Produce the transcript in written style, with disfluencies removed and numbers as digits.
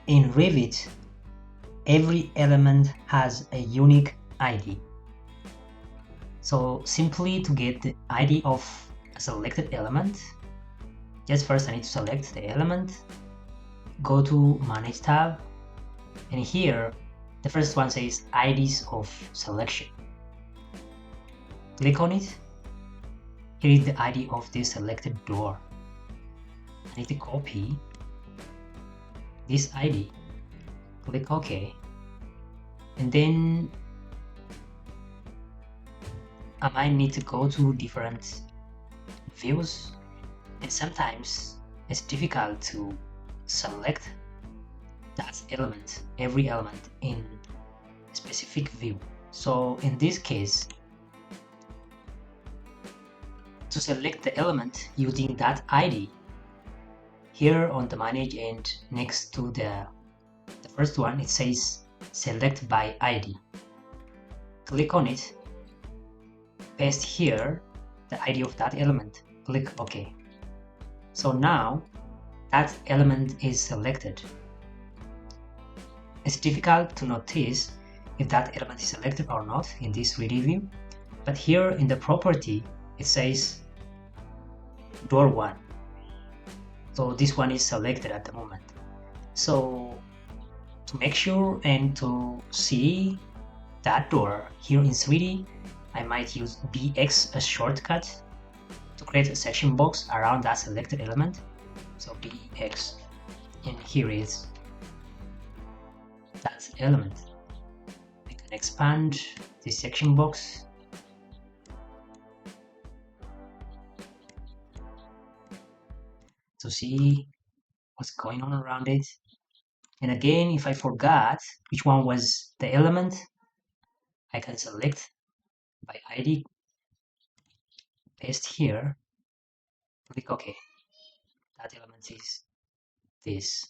In Revit, every element has a unique ID. So simply to get the ID of a selected element, just first I need to select the element, go to Manage tab, and here the first one says IDs of selection. Click on it. Here is the ID of this selected door. I need to copy this ID. Click OK. And then I might need to go to different views, and sometimes it's difficult to select that element, every element in a specific view. So in this case, to select the element using that ID, here on the manage and next to the first one, it says select by ID. Click on it, paste here the ID of that element, click OK. So now that element is selected. It's difficult to notice if that element is selected or not in this 3D view, but here in the property it says door 1. So this one is selected at the moment. So to make sure and to see that door here in 3D, I might use BX, a shortcut, to create a section box around that selected element. So BX, and here is that element. We can expand this section box to see what's going on around it. And again, if I forgot which one was the element, I can select by ID, paste here, click OK. That element is this.